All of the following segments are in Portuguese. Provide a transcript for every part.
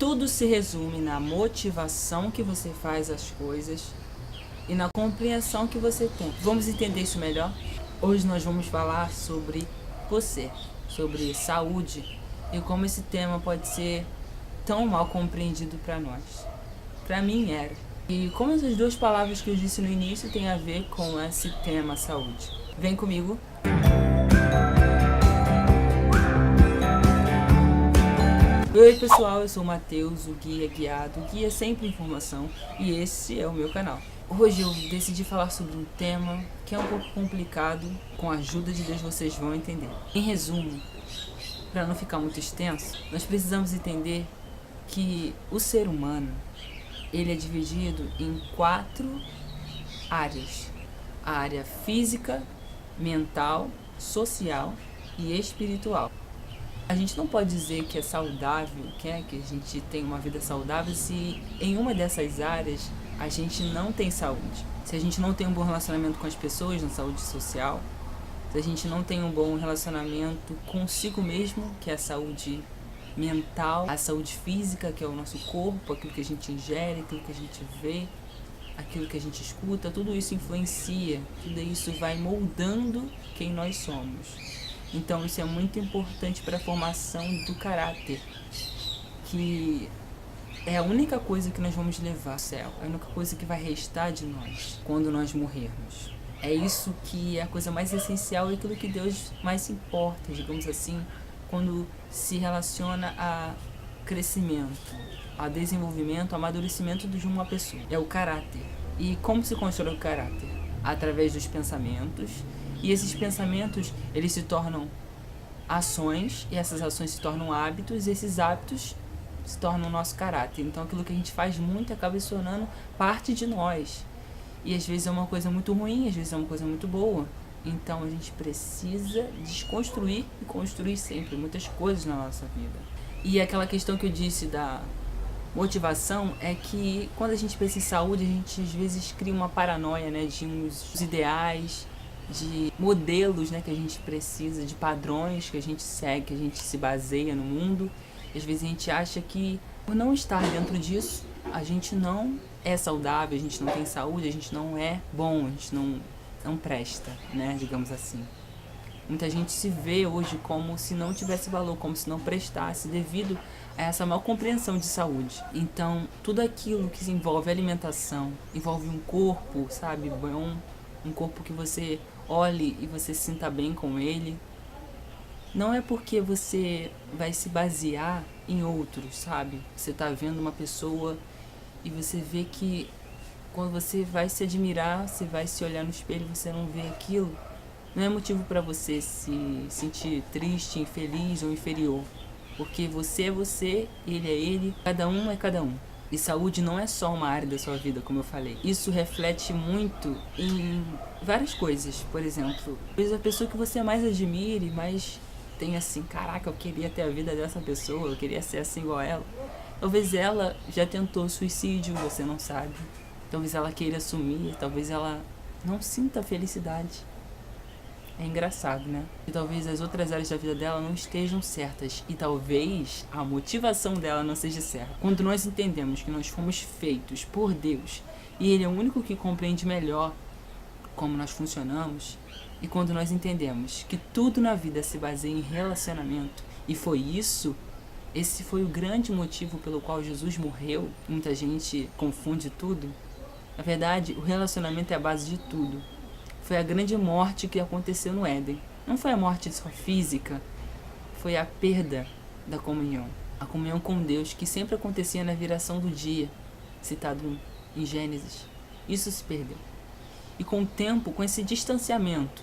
tudo se resume na motivação que você faz as coisas e na compreensão que você tem. Vamos entender isso melhor? Hoje nós vamos falar sobre você, sobre saúde e como esse tema pode ser tão mal compreendido para nós. Para mim era. E como essas duas palavras que eu disse no início têm a ver com esse tema saúde. Vem comigo. Oi pessoal, eu sou o Matheus, o guia guiado, o guia sempre informação, e esse é o meu canal. Hoje eu decidi falar sobre um tema que é um pouco complicado, com a ajuda de Deus vocês vão entender. Em resumo, para não ficar muito extenso, nós precisamos entender que o ser humano, ele é dividido em 4 áreas. A área física, mental, social e espiritual. A gente não pode dizer que é saudável, que a gente tem uma vida saudável, se em uma dessas áreas a gente não tem saúde. Se a gente não tem um bom relacionamento com as pessoas na saúde social, se a gente não tem um bom relacionamento consigo mesmo, que é a saúde mental, a saúde física, que é o nosso corpo, aquilo que a gente ingere, aquilo que a gente vê, aquilo que a gente escuta, tudo isso influencia, tudo isso vai moldando quem nós somos. Então isso é muito importante para a formação do caráter, que é a única coisa que nós vamos levar ao céu, é a única coisa que vai restar de nós quando nós morrermos. É isso que é a coisa mais essencial e aquilo que Deus mais se importa, digamos assim, quando se relaciona a crescimento, a desenvolvimento, a amadurecimento de uma pessoa. É o caráter. E como se constrói o caráter? Através dos pensamentos. E esses pensamentos, eles se tornam ações, e essas ações se tornam hábitos, e esses hábitos se tornam o nosso caráter. Então aquilo que a gente faz muito acaba se tornando parte de nós. E às vezes é uma coisa muito ruim, às vezes é uma coisa muito boa. Então a gente precisa desconstruir e construir sempre muitas coisas na nossa vida. E aquela questão que eu disse da motivação é que quando a gente pensa em saúde, a gente às vezes cria uma paranoia, né, de uns ideais, de modelos, né, que a gente precisa, de padrões que a gente segue, que a gente se baseia no mundo. E às vezes a gente acha que por não estar dentro disso, a gente não é saudável, a gente não tem saúde, a gente não é bom, a gente não presta, né, digamos assim. Muita gente se vê hoje como se não tivesse valor, como se não prestasse, devido a essa mal compreensão de saúde. Então, tudo aquilo que envolve alimentação, envolve um corpo, sabe, bom, um corpo que você olhe e você se sinta bem com ele. Não é porque você vai se basear em outros, sabe? Você tá vendo uma pessoa e você vê que quando você vai se admirar, você vai se olhar no espelho e você não vê aquilo, não é motivo para você se sentir triste, infeliz ou inferior. Porque você é você, ele é ele, cada um é cada um. E saúde não é só uma área da sua vida, como eu falei. Isso reflete muito em várias coisas. Por exemplo, talvez a pessoa que você mais admire, mais tem assim, caraca, eu queria ter a vida dessa pessoa, eu queria ser assim igual a ela. Talvez ela já tentou suicídio, você não sabe. Talvez ela queira sumir, talvez ela não sinta felicidade. É engraçado, né? E talvez as outras áreas da vida dela não estejam certas. E talvez a motivação dela não seja certa. Quando nós entendemos que nós fomos feitos por Deus e Ele é o único que compreende melhor como nós funcionamos, e quando nós entendemos que tudo na vida se baseia em relacionamento, e foi isso, esse foi o grande motivo pelo qual Jesus morreu. Muita gente confunde tudo. Na verdade, o relacionamento é a base de tudo. Foi a grande morte que aconteceu no Éden. Não foi a morte só física, foi a perda da comunhão. A comunhão com Deus, que sempre acontecia na viração do dia, citado em Gênesis. Isso se perdeu. E com o tempo, com esse distanciamento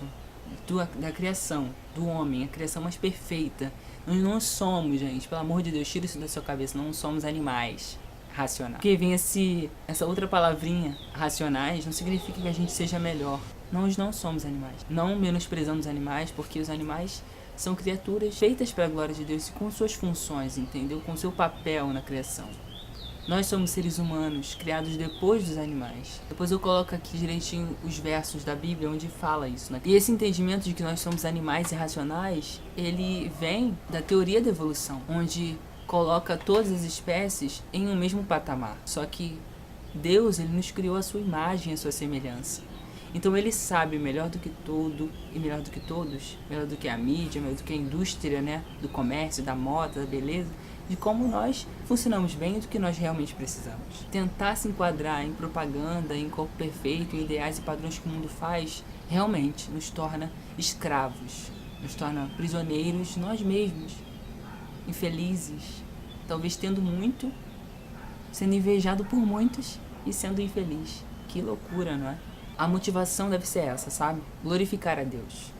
da criação, do homem, a criação mais perfeita, nós não somos, gente, pelo amor de Deus, tira isso da sua cabeça, não somos animais racionais. Porque vem essa outra palavrinha, racionais, não significa que a gente seja melhor. Nós não somos animais. Não menosprezamos animais, porque os animais são criaturas feitas para a glória de Deus e com suas funções, entendeu? Com seu papel na criação. Nós somos seres humanos, criados depois dos animais. Depois eu coloco aqui direitinho os versos da Bíblia onde fala isso, né? E esse entendimento de que nós somos animais irracionais, ele vem da teoria da evolução, onde coloca todas as espécies em um mesmo patamar. Só que Deus, ele nos criou a sua imagem, a sua semelhança. Então ele sabe melhor do que tudo e melhor do que todos, melhor do que a mídia, melhor do que a indústria, né, do comércio, da moda, da beleza, de como nós funcionamos bem e do que nós realmente precisamos. Tentar se enquadrar em propaganda, em corpo perfeito, em ideais e padrões que o mundo faz, realmente nos torna escravos, nos torna prisioneiros de nós mesmos, infelizes, talvez tendo muito, sendo invejado por muitos e sendo infeliz. Que loucura, não é? A motivação deve ser essa, sabe? Glorificar a Deus.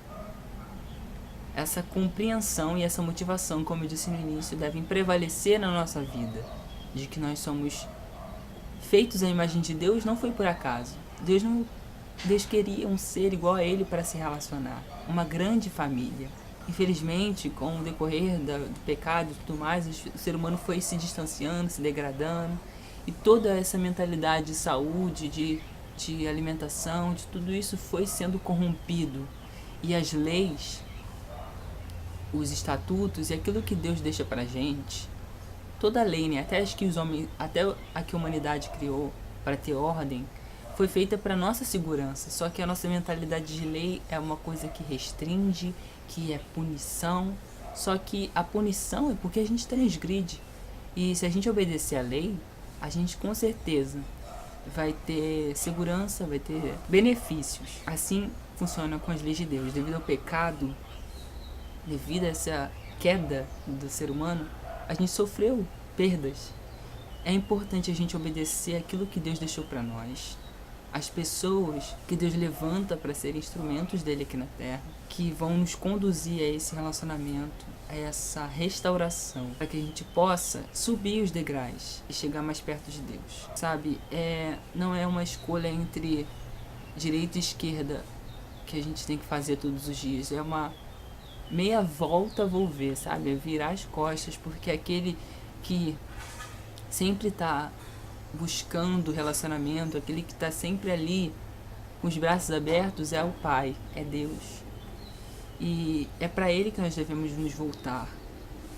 Essa compreensão e essa motivação, como eu disse no início, devem prevalecer na nossa vida. De que nós somos feitos à imagem de Deus não foi por acaso. Deus queria um ser igual a Ele para se relacionar. Uma grande família. Infelizmente, com o decorrer do pecado e tudo mais, o ser humano foi se distanciando, se degradando. E toda essa mentalidade de saúde, de alimentação, de tudo isso foi sendo corrompido. E as leis, os estatutos e aquilo que Deus deixa pra gente, toda a lei, né, até a que a humanidade criou para ter ordem, foi feita para nossa segurança. Só que a nossa mentalidade de lei é uma coisa que restringe, que é punição. Só que a punição é porque a gente transgride. E se a gente obedecer à lei, a gente com certeza vai ter segurança, vai ter benefícios. Assim funciona com as leis de Deus. Devido ao pecado, devido a essa queda do ser humano, a gente sofreu perdas. É importante a gente obedecer aquilo que Deus deixou para nós. As pessoas que Deus levanta para serem instrumentos dele aqui na Terra, que vão nos conduzir a esse relacionamento, a essa restauração, para que a gente possa subir os degraus e chegar mais perto de Deus, sabe? Não é uma escolha entre direita e esquerda que a gente tem que fazer todos os dias, é uma meia volta volver, sabe? É virar as costas, porque aquele que sempre está buscando relacionamento, aquele que está sempre ali com os braços abertos é o Pai, é Deus. E é para Ele que nós devemos nos voltar.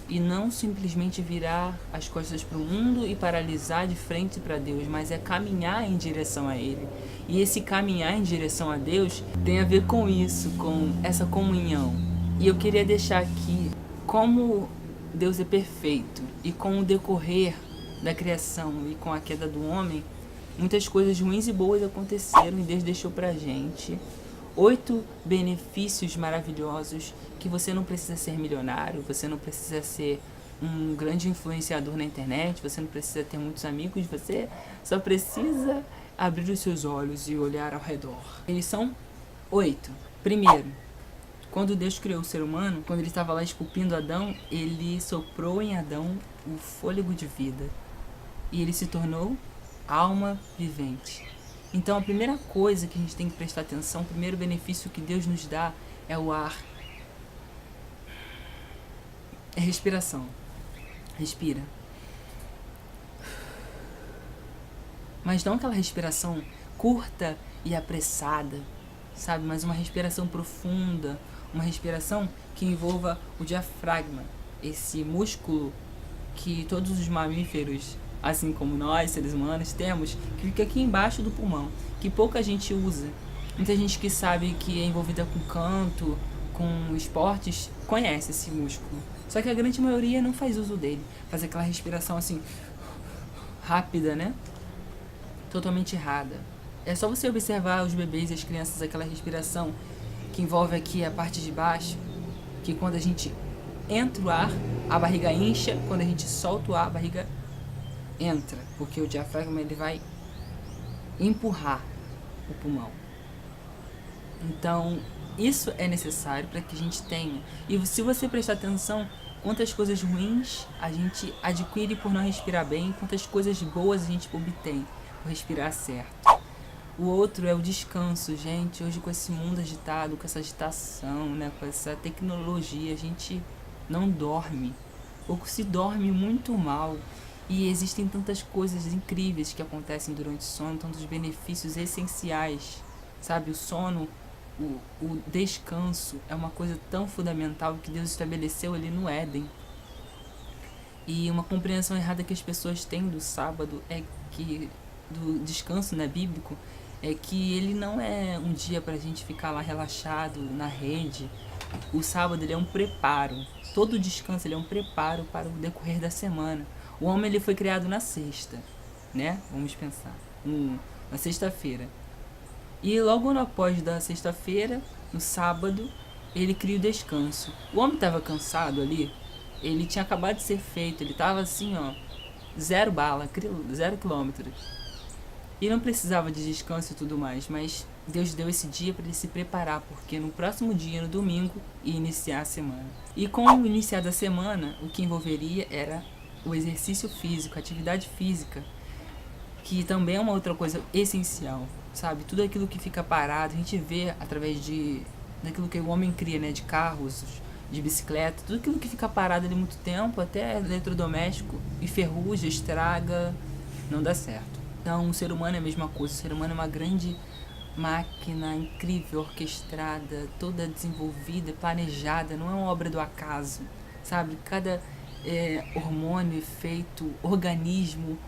E não simplesmente virar as costas para o mundo e paralisar de frente para Deus, mas é caminhar em direção a Ele. E esse caminhar em direção a Deus tem a ver com isso, com essa comunhão. E eu queria deixar aqui como Deus é perfeito e com o decorrer da criação e com a queda do homem, muitas coisas ruins e boas aconteceram e Deus deixou pra gente 8 benefícios maravilhosos que você não precisa ser milionário, você não precisa ser um grande influenciador na internet, você não precisa ter muitos amigos, você só precisa abrir os seus olhos e olhar ao redor. Eles são 8. Primeiro, quando Deus criou o ser humano, quando ele estava lá esculpindo Adão, ele soprou em Adão o fôlego de vida. E ele se tornou alma vivente. Então a primeira coisa que a gente tem que prestar atenção, o primeiro benefício que Deus nos dá é o ar. É respiração. Respira. Mas não aquela respiração curta e apressada, sabe? Mas uma respiração profunda, uma respiração que envolva o diafragma, esse músculo que todos os mamíferos, assim como nós, seres humanos, temos, que fica aqui embaixo do pulmão, que pouca gente usa. Muita gente que sabe que é envolvida com canto, com esportes, conhece esse músculo. Só que a grande maioria não faz uso dele. Faz aquela respiração assim, rápida, né? Totalmente errada. É só você observar os bebês e as crianças, aquela respiração que envolve aqui a parte de baixo, que quando a gente entra o ar, a barriga incha, quando a gente solta o ar, a barriga entra, porque o diafragma ele vai empurrar o pulmão. Então, isso é necessário para que a gente tenha. E se você prestar atenção, quantas coisas ruins a gente adquire por não respirar bem, quantas coisas boas a gente obtém por respirar certo. O outro é o descanso, gente. Hoje com esse mundo agitado, com essa agitação, né, com essa tecnologia, a gente não dorme, ou se dorme muito mal. E existem tantas coisas incríveis que acontecem durante o sono, tantos benefícios essenciais, sabe? O sono, o descanso é uma coisa tão fundamental que Deus estabeleceu ali no Éden. E uma compreensão errada que as pessoas têm do sábado é que, do descanso, né, bíblico, é que ele não é um dia pra gente ficar lá relaxado na rede. O sábado ele é um preparo. Todo descanso ele é um preparo para o decorrer da semana. O homem ele foi criado na sexta, né? Vamos pensar. Na sexta-feira. E logo após da sexta-feira, no sábado, ele cria o descanso. O homem estava cansado ali, ele tinha acabado de ser feito, ele estava assim, ó, zero bala, 0 km. E não precisava de descanso e tudo mais, mas Deus deu esse dia para ele se preparar, porque no próximo dia, no domingo, ia iniciar a semana. E com o iniciar da semana, o que envolveria era o exercício físico, a atividade física, que também é uma outra coisa essencial, sabe? Tudo aquilo que fica parado, a gente vê através daquilo que o homem cria, né? De carros, de bicicleta, tudo aquilo que fica parado ali muito tempo, até eletrodoméstico, e ferruja, estraga, não dá certo. Então, o ser humano é a mesma coisa. O ser humano é uma grande máquina incrível, orquestrada, toda desenvolvida, planejada. Não é uma obra do acaso, sabe? Cada hormônio, efeito, organismo,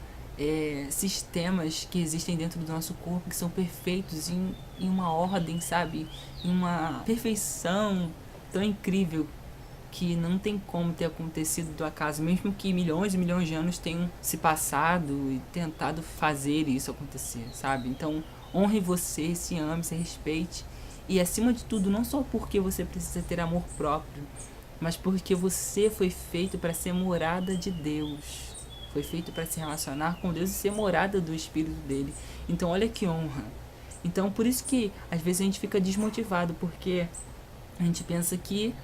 sistemas que existem dentro do nosso corpo que são perfeitos em uma ordem, sabe? Em uma perfeição tão incrível que não tem como ter acontecido do acaso, mesmo que milhões e milhões de anos tenham se passado e tentado fazer isso acontecer, sabe? Então, honre você, se ame, se respeite, e acima de tudo, não só porque você precisa ter amor próprio, mas porque você foi feito para ser morada de Deus, foi feito para se relacionar com Deus e ser morada do Espírito dele. Então, olha que honra. Então, por isso que às vezes a gente fica desmotivado, porque a gente pensa que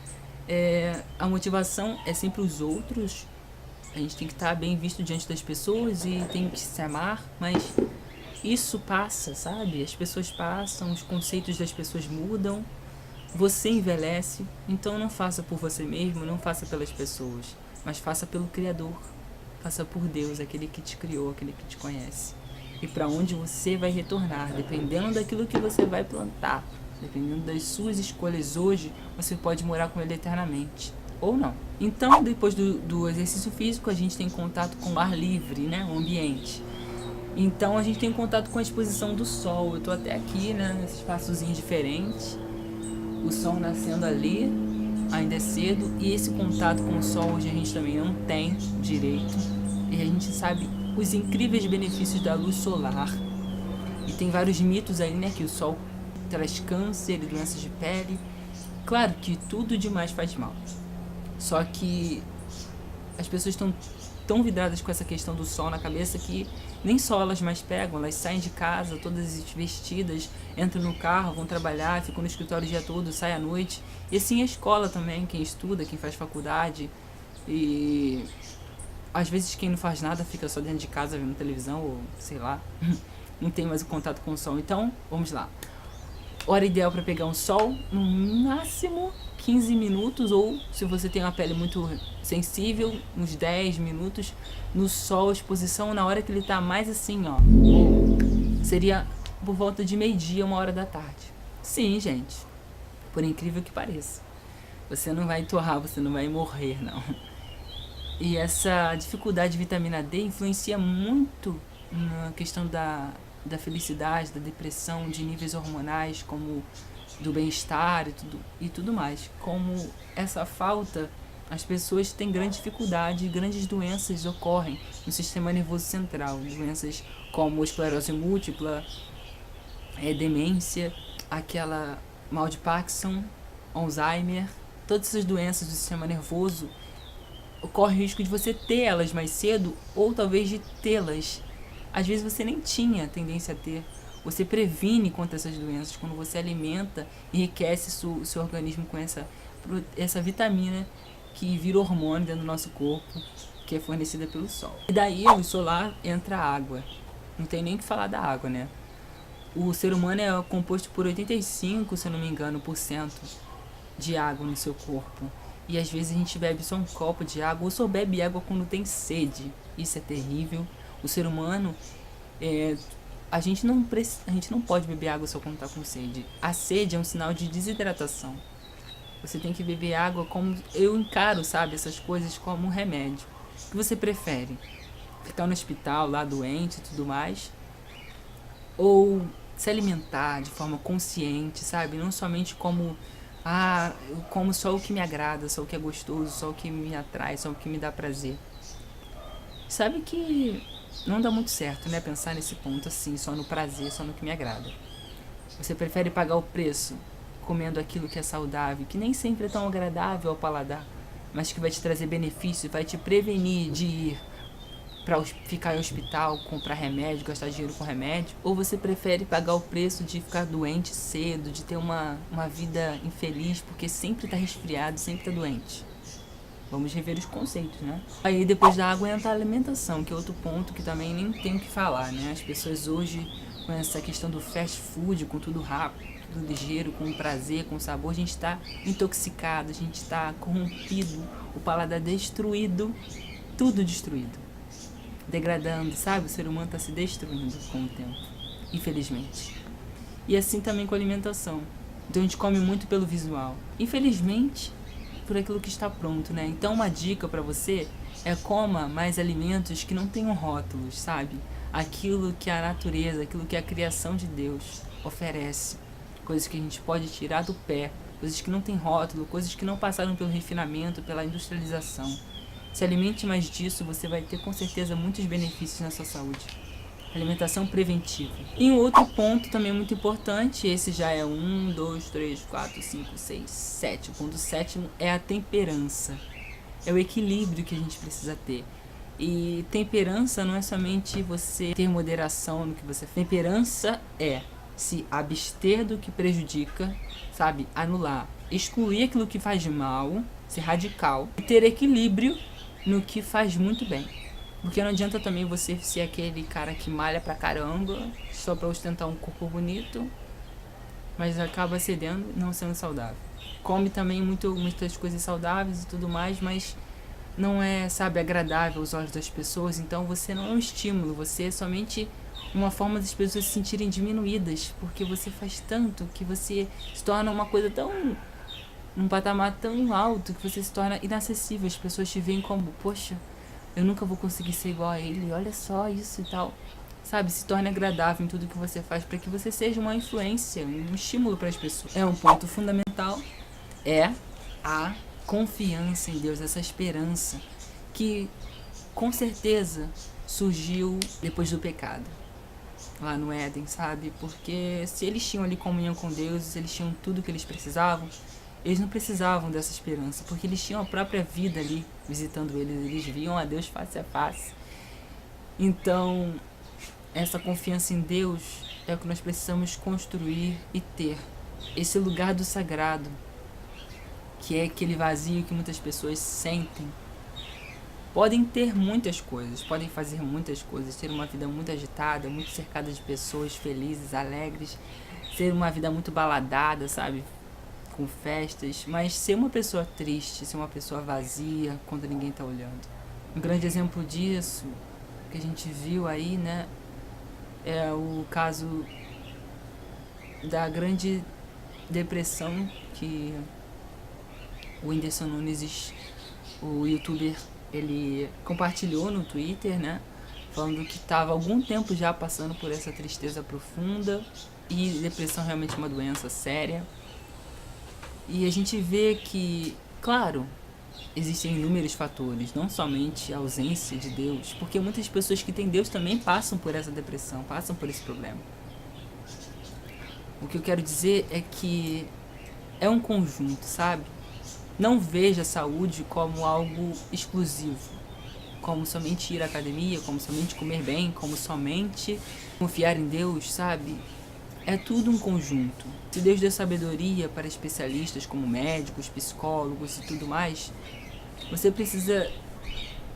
a motivação é sempre os outros. A gente tem que estar bem visto diante das pessoas e tem que se amar, mas isso passa, sabe? As pessoas passam, os conceitos das pessoas mudam, você envelhece. Então não faça por você mesmo, não faça pelas pessoas, mas faça pelo Criador, faça por Deus, aquele que te criou, aquele que te conhece, e para onde você vai retornar, dependendo daquilo que você vai plantar. Dependendo das suas escolhas hoje, você pode morar com ele eternamente, ou não. Então, depois do exercício físico, a gente tem contato com o ar livre, né? O ambiente. Então, a gente tem contato com a exposição do sol. Eu estou até aqui, né? Nesse espaçozinho diferente. O sol nascendo ali, ainda é cedo. E esse contato com o sol hoje a gente também não tem direito. E a gente sabe os incríveis benefícios da luz solar. E tem vários mitos aí, né? Que o sol traz câncer e doenças de pele. Claro que tudo demais faz mal. Só que as pessoas estão tão vidradas com essa questão do sol na cabeça que nem só elas mais pegam, elas saem de casa todas vestidas, entram no carro, vão trabalhar, ficam no escritório o dia todo, saem à noite. E assim a escola também, quem estuda, quem faz faculdade. E às vezes quem não faz nada fica só dentro de casa vendo televisão ou sei lá, não tem mais o contato com o sol. Então, vamos lá. Hora ideal para pegar um sol, no máximo 15 minutos, ou se você tem uma pele muito sensível, uns 10 minutos no sol, exposição na hora que ele tá mais assim, ó. Seria por volta de meio-dia, 1h da tarde. Sim, gente, por incrível que pareça. Você não vai torrar, você não vai morrer, não. E essa dificuldade de vitamina D influencia muito na questão da felicidade, da depressão, de níveis hormonais, como do bem-estar e tudo mais. Como essa falta, as pessoas têm grande dificuldade, grandes doenças ocorrem no sistema nervoso central, doenças como esclerose múltipla, demência, aquela mal de Parkinson, Alzheimer, todas essas doenças do sistema nervoso, ocorre o risco de você ter elas mais cedo ou talvez de tê-las. Às vezes você nem tinha tendência a ter. Você previne contra essas doenças quando você alimenta e enriquece o seu organismo com essa vitamina que vira hormônio dentro do nosso corpo, que é fornecida pelo sol. E daí, a luz solar, entra a água. Não tem nem o que falar da água, né? O ser humano é composto por 85, se eu não me engano, por cento de água no seu corpo. E às vezes a gente bebe só um copo de água, ou só bebe água quando tem sede. Isso é terrível. O ser humano, a gente não pode beber água só quando está com sede. A sede é um sinal de desidratação. Você tem que beber água como... Eu encaro, sabe, essas coisas como um remédio. O que você prefere? Ficar no hospital, lá doente e tudo mais? Ou se alimentar de forma consciente, sabe? Não somente como, eu como só o que me agrada, só o que é gostoso, só o que me atrai, só o que me dá prazer. Sabe que não dá muito certo, né? Pensar nesse ponto assim, só no prazer, só no que me agrada. Você prefere pagar o preço comendo aquilo que é saudável, que nem sempre é tão agradável ao paladar, mas que vai te trazer benefício, vai te prevenir de ir para ficar em hospital, comprar remédio, gastar dinheiro com remédio? Ou você prefere pagar o preço de ficar doente cedo, de ter uma vida infeliz porque sempre está resfriado, sempre está doente? Vamos rever os conceitos, né? Aí depois da água entra a alimentação, que é outro ponto que também nem tenho o que falar, né? As pessoas hoje, com essa questão do fast food, com tudo rápido, tudo ligeiro, com prazer, com sabor, a gente está intoxicado, a gente está corrompido, o paladar destruído, tudo destruído, degradando, sabe? O ser humano está se destruindo com o tempo, infelizmente. E assim também com a alimentação. Então a gente come muito pelo visual, infelizmente, por aquilo que está pronto, né? Então uma dica para você é coma mais alimentos que não tenham rótulos, sabe? Aquilo que a natureza, aquilo que a criação de Deus oferece. Coisas que a gente pode tirar do pé, coisas que não tem rótulo, coisas que não passaram pelo refinamento, pela industrialização. Se alimente mais disso, você vai ter com certeza muitos benefícios na sua saúde. Alimentação preventiva. E um outro ponto também muito importante, esse já é 1, 2, 3, 4, 5, 6, 7. O ponto sétimo é a temperança. É o equilíbrio que a gente precisa ter. E temperança não é somente você ter moderação no que você faz. Temperança é se abster do que prejudica, sabe? Anular. Excluir aquilo que faz mal, ser radical. E ter equilíbrio no que faz muito bem. Porque não adianta também você ser aquele cara que malha pra caramba, só pra ostentar um corpo bonito, mas acaba cedendo não sendo saudável. Come também muitas coisas saudáveis e tudo mais, mas não é, sabe, agradável aos olhos das pessoas. Então você não é um estímulo, você é somente uma forma das pessoas se sentirem diminuídas, porque você faz tanto que você se torna uma coisa tão... num patamar tão alto que você se torna inacessível. As pessoas te veem como, poxa, eu nunca vou conseguir ser igual a ele, olha só isso e tal. Sabe, se torne agradável em tudo que você faz para que você seja uma influência, um estímulo para as pessoas. É um ponto fundamental, é a confiança em Deus, essa esperança que com certeza surgiu depois do pecado, lá no Éden, sabe? Porque se eles tinham ali comunhão com Deus, se eles tinham tudo que eles precisavam, eles não precisavam dessa esperança, porque eles tinham a própria vida ali visitando eles, eles viam a Deus face a face. Então, essa confiança em Deus é o que nós precisamos construir e ter. Esse lugar do sagrado, que é aquele vazio que muitas pessoas sentem. Podem ter muitas coisas, podem fazer muitas coisas, ter uma vida muito agitada, muito cercada de pessoas felizes, alegres, ter uma vida muito baladada, sabe? Com festas, mas ser uma pessoa triste, ser uma pessoa vazia quando ninguém tá olhando. Um grande exemplo disso que a gente viu aí, né, é o caso da grande depressão que o Whindersson Nunes, o youtuber, ele compartilhou no Twitter, né, falando que estava há algum tempo já passando por essa tristeza profunda, e depressão realmente é uma doença séria. E a gente vê que, claro, existem inúmeros fatores, não somente a ausência de Deus, porque muitas pessoas que têm Deus também passam por essa depressão, passam por esse problema. O que eu quero dizer é que é um conjunto, sabe? Não veja a saúde como algo exclusivo, como somente ir à academia, como somente comer bem, como somente confiar em Deus, sabe? É tudo um conjunto. Se Deus deu sabedoria para especialistas como médicos, psicólogos e tudo mais, você precisa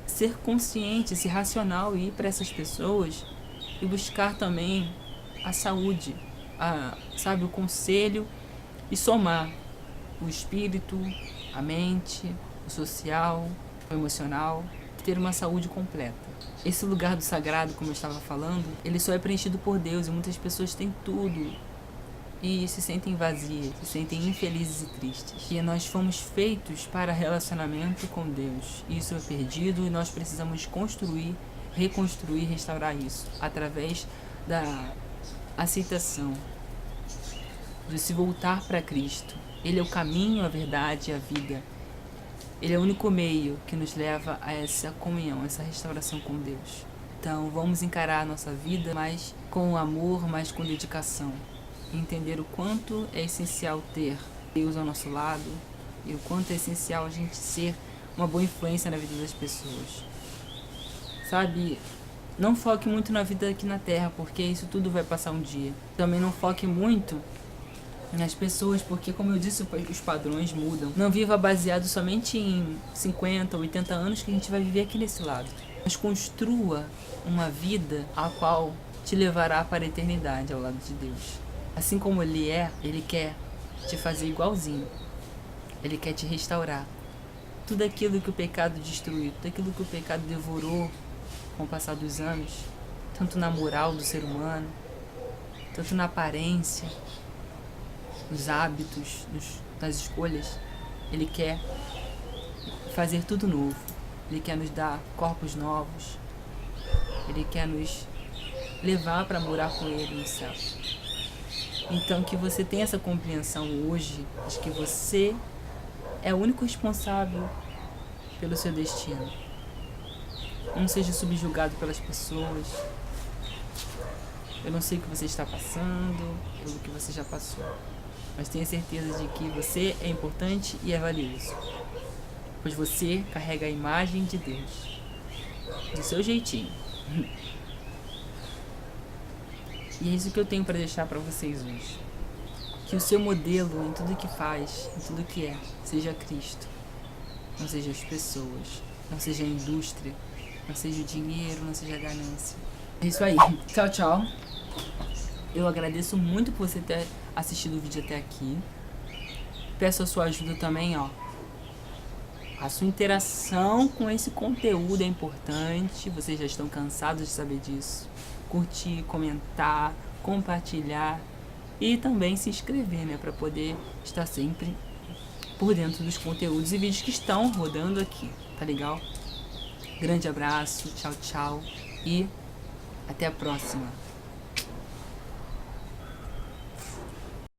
ser consciente, ser racional e ir para essas pessoas e buscar também a saúde, sabe, o conselho e somar o espírito, a mente, o social, o emocional, ter uma saúde completa. Esse lugar do sagrado, como eu estava falando, ele só é preenchido por Deus, e muitas pessoas têm tudo e se sentem vazias, se sentem infelizes e tristes. E nós fomos feitos para relacionamento com Deus. Isso é perdido e nós precisamos construir, reconstruir, restaurar isso através da aceitação, de se voltar para Cristo. Ele é o caminho, a verdade e a vida. Ele é o único meio que nos leva a essa comunhão, essa restauração com Deus. Então vamos encarar a nossa vida mais com amor, mais com dedicação. Entender o quanto é essencial ter Deus ao nosso lado e o quanto é essencial a gente ser uma boa influência na vida das pessoas. Sabe, não foque muito na vida aqui na Terra, porque isso tudo vai passar um dia. Também não foque muito nas pessoas, porque, como eu disse, os padrões mudam. Não viva baseado somente em 50, 80 anos que a gente vai viver aqui nesse lado. Mas construa uma vida a qual te levará para a eternidade ao lado de Deus. Assim como Ele quer te fazer igualzinho. Ele quer te restaurar. Tudo aquilo que o pecado destruiu, tudo aquilo que o pecado devorou com o passar dos anos, tanto na moral do ser humano, tanto na aparência, nos hábitos, nas escolhas, Ele quer fazer tudo novo. Ele quer nos dar corpos novos. Ele quer nos levar para morar com Ele no céu. Então que você tenha essa compreensão hoje de que você é o único responsável pelo seu destino. Não seja subjugado pelas pessoas. Eu não sei o que você está passando, pelo que você já passou, mas tenha certeza de que você é importante e é valioso, pois você carrega a imagem de Deus, do seu jeitinho. E é isso que eu tenho para deixar para vocês hoje. Que o seu modelo em tudo que faz, em tudo que é, seja Cristo. Não seja as pessoas, não seja a indústria, não seja o dinheiro, não seja a ganância. É isso aí. Tchau, tchau. Eu agradeço muito por você ter assistido o vídeo até aqui. Peço a sua ajuda também, ó. A sua interação com esse conteúdo é importante. Vocês já estão cansados de saber disso. Curtir, comentar, compartilhar e também se inscrever, né, para poder estar sempre por dentro dos conteúdos e vídeos que estão rodando aqui, tá legal? Grande abraço, tchau, tchau e até a próxima.